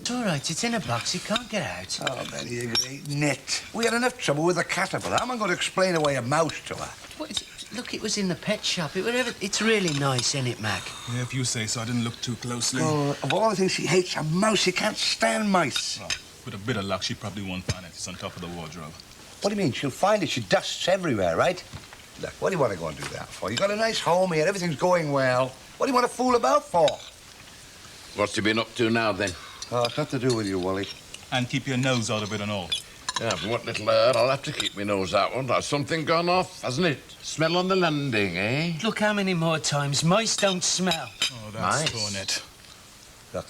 It's all right. It's in a box. It can't get out. Oh, Benny, you great nit. We had enough trouble with the caterpillar. How am I going to explain away a mouse to her? What, look, it was in the pet shop. It's really nice, isn't it, Mac? Yeah, if you say so. I didn't look too closely. Oh, of all the things she hates, a mouse. She can't stand mice. Well, with a bit of luck, she probably won't find it. It's on top of the wardrobe. What do you mean? She'll find it. She dusts everywhere, right? Look, what do you want to go and do that for? You got a nice home here. Everything's going well. What do you want to fool about for? What's she been up to now, then? Oh, it's nothing to do with you, Wally. And keep your nose out of it and all. Yeah, if you want little Eyre, I'll have to keep my nose out. Won't I? Something gone off, hasn't it? Smell on the landing, eh? Look how many more times. Mice don't smell. Oh, that's Nice. Stennett. Look,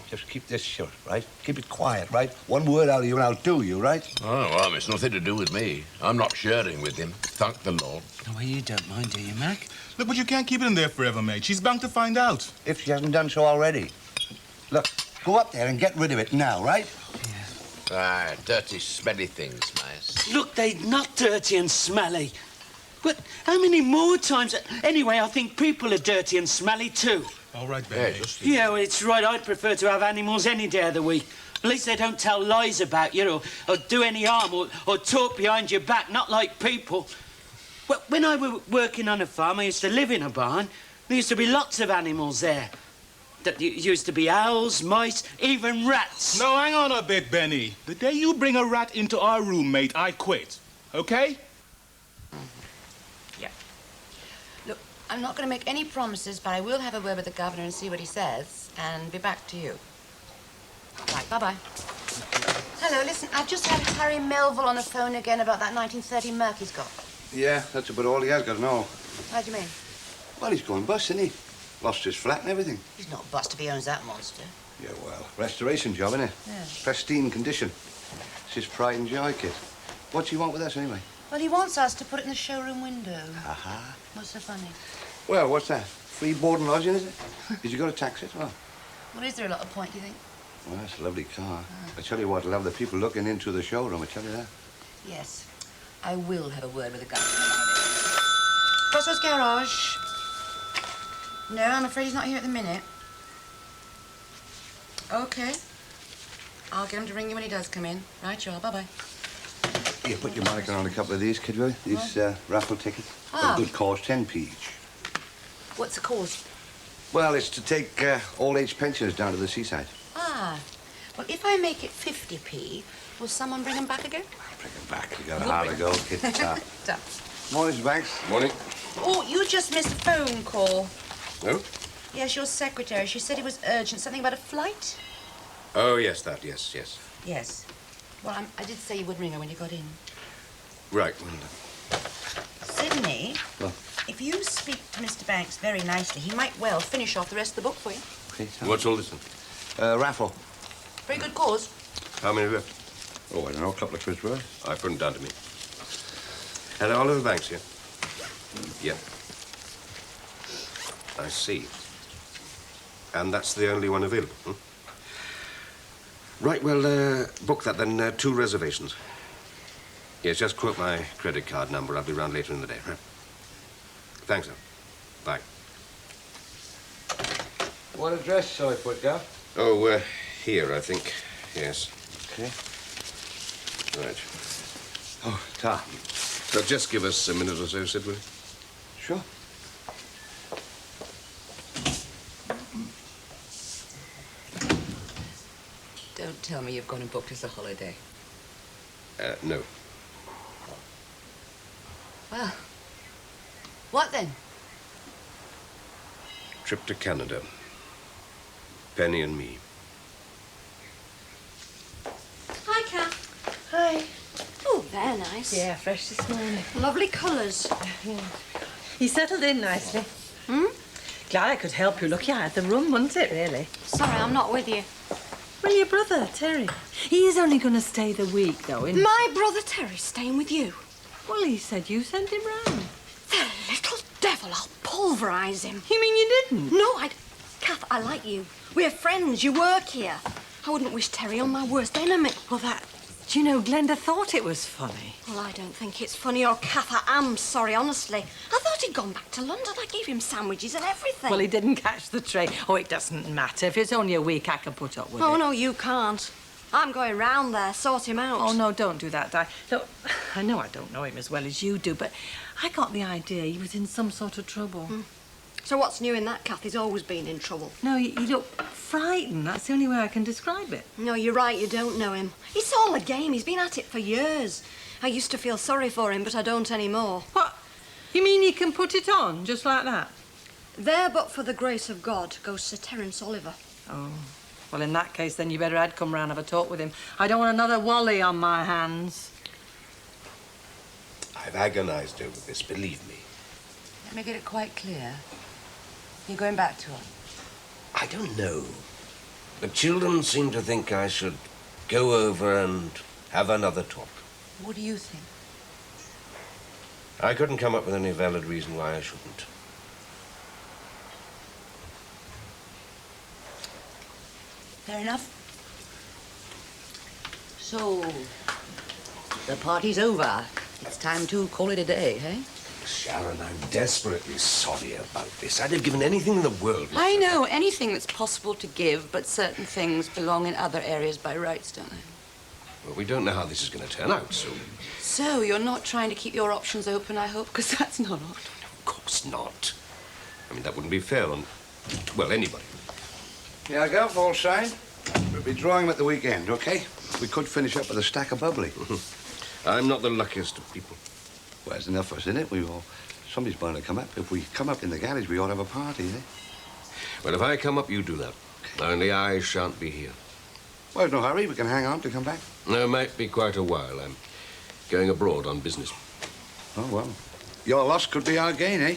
just keep this shut, right? Keep it quiet, right? One word out of you and I'll do you, right? Oh, well, it's nothing to do with me. I'm not sharing with him. Thank the Lord. No, well, you don't mind, do you, Mac? Look, but you can't keep it in there forever, mate. She's bound to find out. If she hasn't done so already. Look, go up there and get rid of it now, right? Ah, dirty, smelly things, mice. Look, they're not dirty and smelly. But how many more times? Anyway, I think people are dirty and smelly, too. All right, Yeah, baby. Yeah, well, it's right. I'd prefer to have animals any day of the week. At least they don't tell lies about you or do any harm or talk behind your back, not like people. Well, when I was working on a farm, I used to live in a barn. There used to be lots of animals there. There used to be owls, mice, even rats. No, hang on a bit, Benny. The day you bring a rat into our room, mate, I quit. Okay? Yeah. Look, I'm not going to make any promises, but I will have a word with the governor and see what he says, and be back to you. Right, bye-bye. Hello, listen, I've just had Harry Melville on the phone again about that 1930 Merc he's got. Yeah, that's about all he has got to know. How do you mean? Well, he's going bust, isn't he? Lost his flat and everything. He's not bust if he owns that monster. Yeah, well, restoration job, innit? Yeah. Pristine condition. It's his pride and joy, kid. What's he want with us, anyway? Well, he wants us to put it in the showroom window. Aha. What's so funny? Well, what's that? Free board and lodging, is it? Did you go to tax it? Oh. Well, is there a lot of point, do you think? Well, that's a lovely car. I tell you what, I'll have the people looking into the showroom, I tell you that. Yes. I will have a word with the governor about it. Crossroads Garage. No, I'm afraid he's not here at the minute. Okay. I'll get him to ring you when he does come in. Right, you are. Bye-bye. Here, put your marker on a couple of these, kid, will you? These raffle tickets. Ah. A good cause, 10p each. What's the cause? Well, it's to take old-age pensioners down to the seaside. Ah. Well, if I make it 50p, will someone bring him back again? Bring them back. You got a hour to go, kid. Done. Morning, Banks. Morning. Oh, you just missed a phone call. No? Yes, your secretary. She said it was urgent. Something about a flight? Oh, yes, that, yes. Yes. Well, I did say you would ring her when you got in. Right, Sydney, What? if you speak to Mr. Banks very nicely, he might well finish off the rest of the book for you. Okay, What's all this then? Raffle. Very good cause. How many left? Oh, I don't know, a couple of quid's worth. I put them down to me. Hello, Oliver Banks here. Yep. I see. And that's the only one available, hmm? Right, well, book that then. 2 reservations. Yes, just quote my credit card number. I'll be round later in the day, right? Thanks, sir. Bye. What address shall I put down? Oh, here, I think. Yes. Okay. Right. Oh, ta. So just give us a minute or so, Sid, will you? Sure. Don't tell me you've gone and booked us a holiday. No. Well, what then? Trip to Canada. Penny and me. Hi, Kath. Hi. Oh, they're nice. Yeah, fresh this morning. Lovely colours. He settled in nicely. Hmm? Glad I could help you. Look, you had the room, wasn't it, really? Sorry, I'm not with you. Well, your brother, Terry. He is only going to stay the week, though, isn't My brother Terry's staying with you. Well, he said you sent him round. The little devil, I'll pulverise him. You mean you didn't? No, Kath, I like you. We're friends. You work here. I wouldn't wish Terry on my worst enemy. Well, that Do you know, Glenda thought it was funny. Well, I don't think it's funny or Kath. I am sorry, honestly. I thought he'd gone back to London. I gave him sandwiches and everything. Well, he didn't catch the train. Oh, it doesn't matter. If it's only a week, I can put up with it. Oh, no, you can't. I'm going round there, sort him out. Oh, no, don't do that, Di. Look, I know I don't know him as well as you do, but I got the idea he was in some sort of trouble. So what's new in that, Kath? He's always been in trouble. No, he looked frightened. That's the only way I can describe it. No, you're right, you don't know him. It's all a game. He's been at it for years. I used to feel sorry for him, but I don't anymore. What? You mean you can put it on, just like that? There but for the grace of God goes Sir Terence Oliver. Oh. Well, in that case, then you better I'd come round and have a talk with him. I don't want another Wally on my hands. I've agonized over this, believe me. Let me get it quite clear. You're going back to her? I don't know. The children seem to think I should go over and have another talk. What do you think? I couldn't come up with any valid reason why I shouldn't. Fair enough. So, the party's over. It's time to call it a day, eh? Sharon, I'm desperately sorry about this. I'd have given anything in the world. I know anything that's possible to give, but certain things belong in other areas by rights, don't they? Well, we don't know how this is going to turn out, so... So, you're not trying to keep your options open, I hope, because that's not odd. Of course not. I mean, that wouldn't be fair on, well, anybody. Yeah, Garf, all signed. We'll be drawing them at the weekend, OK? We could finish up with a stack of bubbly. I'm not the luckiest of people. Well, there's enough of us in it. Somebody's bound to come up. If we come up in the garage, we ought to have a party, eh? Well, if I come up, you do that. Okay. Only I shan't be here. Well, there's no hurry. We can hang on to come back. No, might be quite a while. I'm going abroad on business. Oh, well. Your loss could be our gain, eh?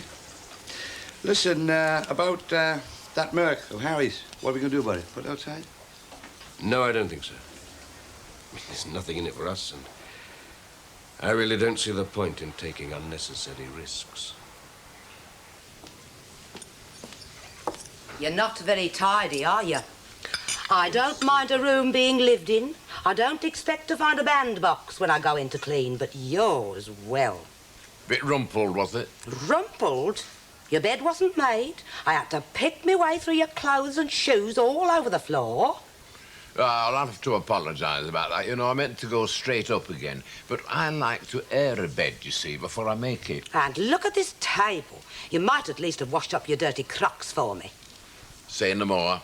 Listen, about that Merc of Harry's, what are we going to do about it? Put it outside? No, I don't think so. There's nothing in it for us, and I really don't see the point in taking unnecessary risks. You're not very tidy, are you? I don't mind a room being lived in. I don't expect to find a bandbox when I go in to clean, but yours, well. Bit rumpled, was it? Rumpled? Your bed wasn't made. I had to pick my way through your clothes and shoes all over the floor. I'll have to apologise about that. You know, I meant to go straight up again. But I like to air a bed, you see, before I make it. And look at this table. You might at least have washed up your dirty crocs for me. Say no more.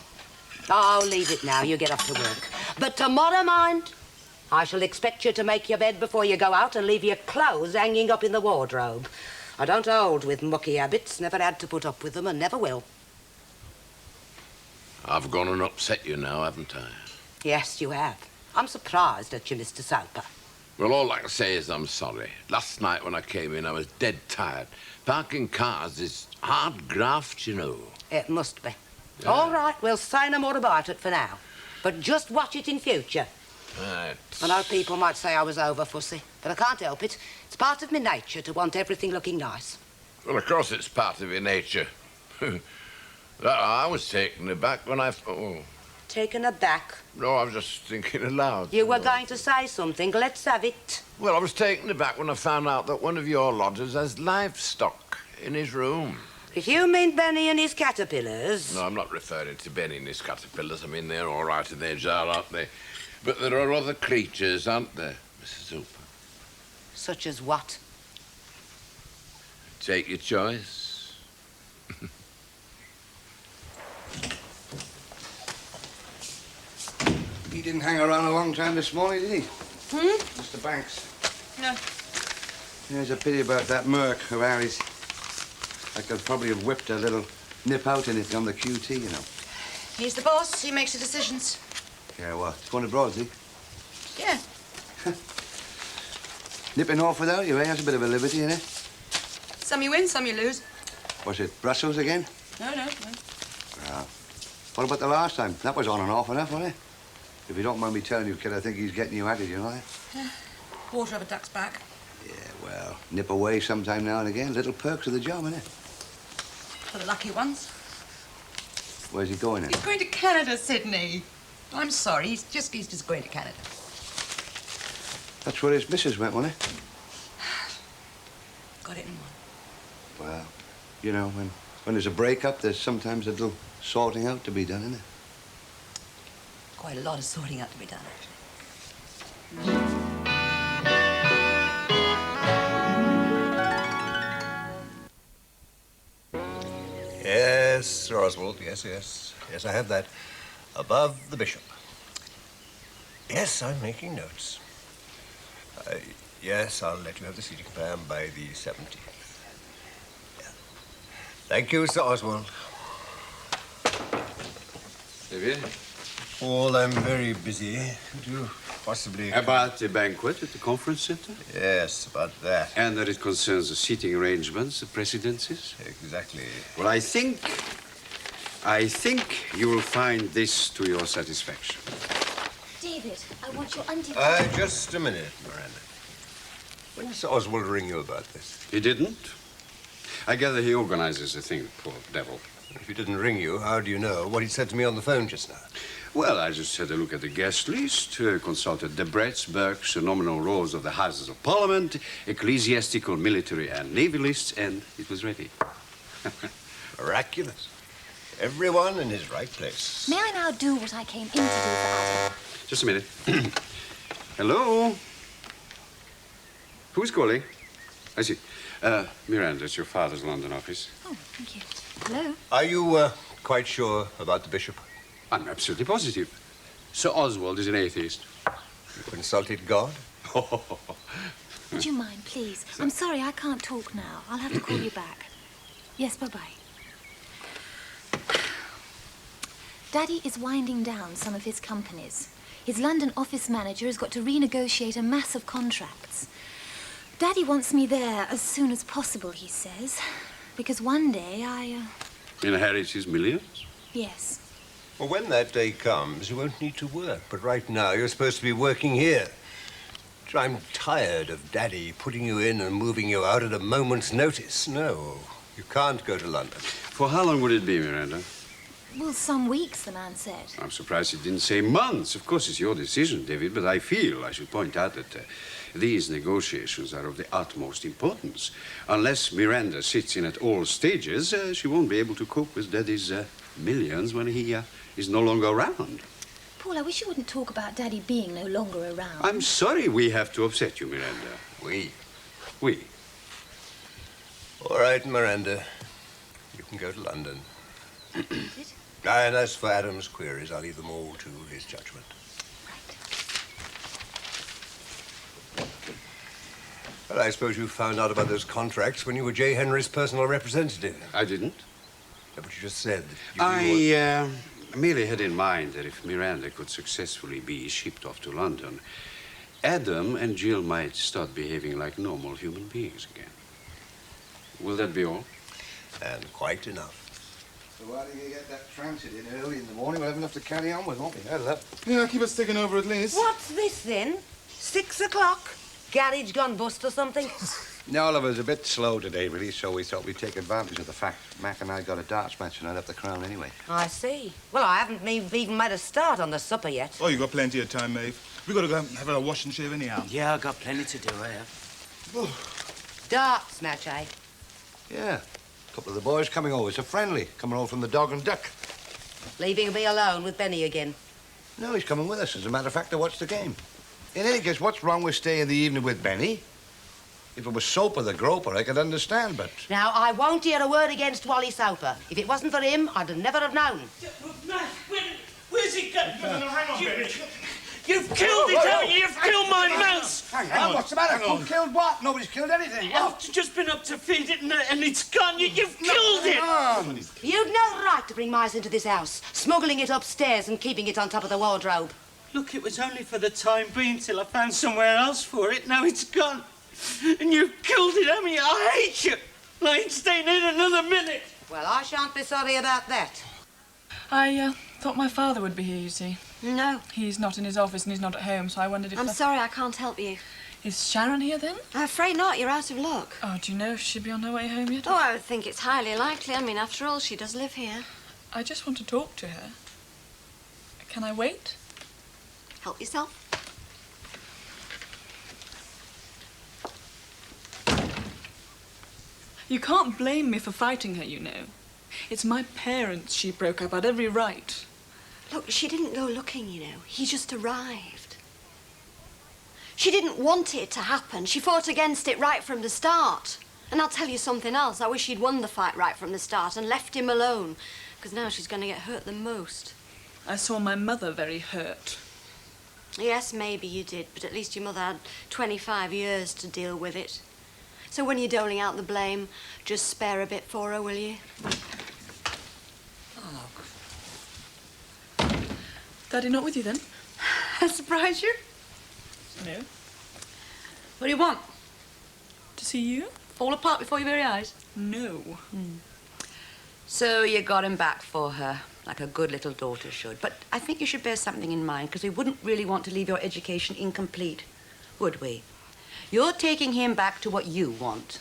Oh, leave it now. You get off to work. But tomorrow, mind, I shall expect you to make your bed before you go out and leave your clothes hanging up in the wardrobe. I don't hold with mucky habits. Never had to put up with them and never will. I've gone and upset you now, haven't I? Yes, you have. I'm surprised at you, Mr. Soper. Well, all I can say is I'm sorry. Last night when I came in, I was dead tired. Parking cars is hard graft, you know. It must be. Yeah. All right, we'll say no more about it for now. But just watch it in future. Right. I know people might say I was over fussy, but I can't help it. It's part of my nature to want everything looking nice. Well, of course it's part of your nature. I was taken aback when I... Oh. Taken aback? No, I was just thinking aloud. You were going to say something. Let's have it. Well, I was taken aback when I found out that one of your lodgers has livestock in his room. If you mean Benny and his caterpillars... No, I'm not referring to Benny and his caterpillars. I mean, they're all right in their jar, aren't they? But there are other creatures, aren't there, Mrs. Hooper? Such as what? Take your choice. He didn't hang around a long time this morning, did he? Mr. Banks. No. There's a pity about that Merc of Harry's. I could probably have whipped a little nip out in it on the QT, you know. He's the boss. He makes the decisions. Yeah, what? It's going abroad, is he? Yeah. Nipping off without you, eh? That's a bit of a liberty, isn't it? Some you win, some you lose. Was it Brussels again? No. Yeah. What about the last time? That was on and off enough, wasn't it? If you don't mind me telling you, kid, I think he's getting you at it, you know that? Quarter of a duck's back. Yeah, well, nip away sometime now and again. Little perks of the job, innit? For the lucky ones. Where's he going then? He's going to Canada, Sydney. I'm sorry, he's just going to Canada. That's where his missus went, wasn't it? Got it in one. Well, you know, when there's a break-up, there's sometimes a little sorting out to be done, isn't there? Quite a lot of sorting out to be done, actually. Yes, Sir Oswald, yes. Yes, I have that. Above the bishop. Yes, I'm making notes. Yes, I'll let you have the seating, Pam, by the 17th. Yeah. Thank you, Sir Oswald. David? Paul, I'm very busy. Could you possibly... About the banquet at the conference center? Yes, about that. And that it concerns the seating arrangements, the presidencies? Exactly. Well, I think you will find this to your satisfaction. David, I want your auntie... Just a minute, Miranda. When did Sir Oswald ring you about this? He didn't. I gather he organizes the thing, poor devil. If he didn't ring you, how do you know what he said to me on the phone just now? Well, I just had a look at the guest list, consulted Debrets, Burkes, the nominal rolls of the Houses of Parliament, ecclesiastical, military, and navy lists, and it was ready. Miraculous. Everyone in his right place. May I now do what I came in to do for Adam? Just a minute. Hello? Who's calling? I see. Miranda, it's your father's London office. Oh, thank you. Hello? Are you quite sure about the bishop? I'm absolutely positive. Sir Oswald is an atheist. You consulted God? Would you mind, please? I'm sorry, I can't talk now. I'll have to call you back. Yes, bye-bye. Daddy is winding down some of his companies. His London office manager has got to renegotiate a mass of contracts. Daddy wants me there as soon as possible, he says. Because one day I, Inherit his millions? Yes. Well, when that day comes, you won't need to work. But right now, you're supposed to be working here. I'm tired of Daddy putting you in and moving you out at a moment's notice. No, you can't go to London. For how long would it be, Miranda? Well, some weeks, the man said. I'm surprised he didn't say months. Of course, it's your decision, David, but I feel I should point out that these negotiations are of the utmost importance. Unless Miranda sits in at all stages, she won't be able to cope with Daddy's millions when he is no longer around. Paul, I wish you wouldn't talk about Daddy being no longer around. I'm sorry we have to upset you, Miranda. We? We. All right, Miranda. You can go to London. And as for Adam's queries, I'll leave them all to his judgment. Well, I suppose you found out about those contracts when you were J. Henry's personal representative. I didn't. Yeah, but you just said that I merely had in mind that if Miranda could successfully be shipped off to London, Adam and Jill might start behaving like normal human beings again. Will that be all? And quite enough. So why do you get that transit in early in the morning? We'll have enough to carry on with, won't we? Hell up. Yeah, keep us sticking over at least. What's this, then? 6 o'clock? Garage gone bust or something? No, Oliver's a bit slow today, really, so we thought we'd take advantage of the fact Mac and I got a darts match tonight up the Crown anyway. I see. Well, I haven't even made a start on the supper yet. Oh, you got plenty of time, Maeve. We've got to go have a wash and shave anyhow. Yeah, I've got plenty to do, I have. Darts match, eh? Yeah. A couple of the boys coming over. It's a friendly, coming over from the Dog and Duck. Leaving me alone with Benny again. No, he's coming with us. As a matter of fact, to watch the game. In any case, what's wrong with staying the evening with Benny? If it was Soper the groper, I could understand, but... Now, I won't hear a word against Wally Soper. If it wasn't for him, I'd never have known. Where's he going? You've killed it, haven't you? You've killed my mouse! Hang on, what's the matter? Who killed what? Nobody's killed anything. I've just been up to feed it and it's gone. You've killed it! You'd no right to bring mice into this house, smuggling it upstairs and keeping it on top of the wardrobe. Look, it was only for the time being till I found somewhere else for it. Now it's gone. And you've killed it, haven't you? I hate you. I ain't staying in another minute. Well, I shan't be sorry about that. I thought my father would be here, you see. No. He's not in his office and he's not at home, so I wondered if... I'm sorry, I can't help you. Is Sharon here, then? I'm afraid not. You're out of luck. Oh, do you know if she'd be on her way home yet? Oh, I would think it's highly likely. I mean, after all, she does live here. I just want to talk to her. Can I wait? Help yourself. You can't blame me for fighting her, you know. It's my parents she broke up, had every right. Look, she didn't go looking, you know. He just arrived. She didn't want it to happen. She fought against it right from the start. And I'll tell you something else. I wish she'd won the fight right from the start and left him alone, because now she's going to get hurt the most. I saw my mother very hurt. Yes, maybe you did, but at least your mother had 25 years to deal with it. So when you're doling out the blame, just spare a bit for her, will you? Daddy not with you then? That surprise you? No. What do you want? To see you? Fall apart before your very eyes? No. So you got him back for her, like a good little daughter should. But I think you should bear something in mind, because we wouldn't really want to leave your education incomplete, would we? You're taking him back to what you want.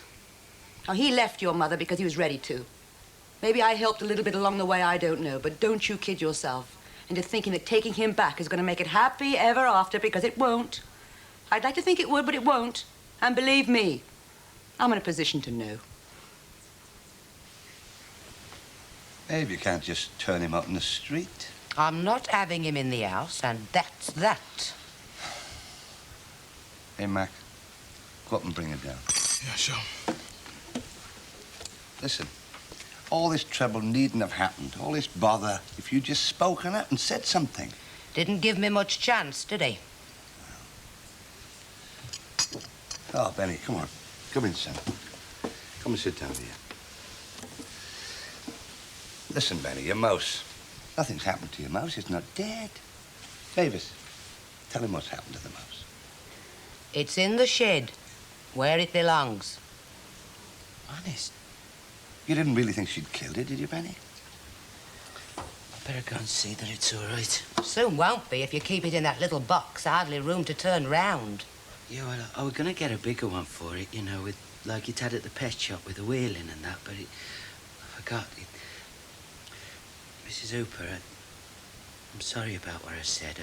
Now, he left your mother because he was ready to. Maybe I helped a little bit along the way, I don't know, but don't you kid yourself into thinking that taking him back is going to make it happy ever after, because it won't. I'd like to think it would, but it won't. And believe me, I'm in a position to know. Babe, you can't just turn him out in the street. I'm not having him in the house, and that's that. Hey, Mac, go up and bring him down. Yeah, sure. Listen, all this trouble needn't have happened. All this bother if you'd just spoken up and said something. Didn't give me much chance, did he? Oh, Benny, come on. Come in, son. Come and sit down here. Listen, Benny, your mouse. Nothing's happened to your mouse. It's not dead. Mavis, tell him what's happened to the mouse. It's in the shed, where it belongs. Honest? You didn't really think she'd killed it, did you, Benny? I better go and see that it's all right. Soon won't be if you keep it in that little box. Hardly room to turn round. Yeah, well, I was going to get a bigger one for it, you know, with like it had at the pet shop with the wheeling and that, but I forgot it. Mrs. Hooper, I'm sorry about what I said.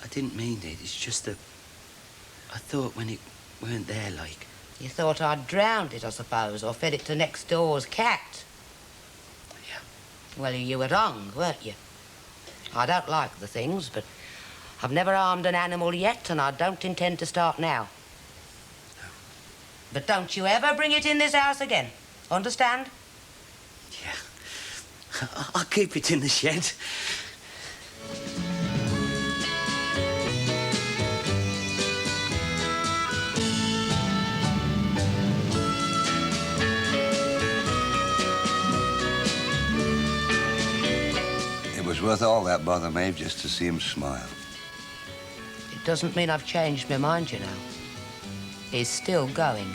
I didn't mean it. It's just that I thought when it weren't there, like... You thought I'd drowned it, I suppose, or fed it to next door's cat? Yeah. Well, you were wrong, weren't you? I don't like the things, but I've never harmed an animal yet, and I don't intend to start now. No. But don't you ever bring it in this house again. Understand? Yeah. I'll keep it in the shed. It was worth all that bother, Maeve, just to see him smile. It doesn't mean I've changed my mind, you know. He's still going.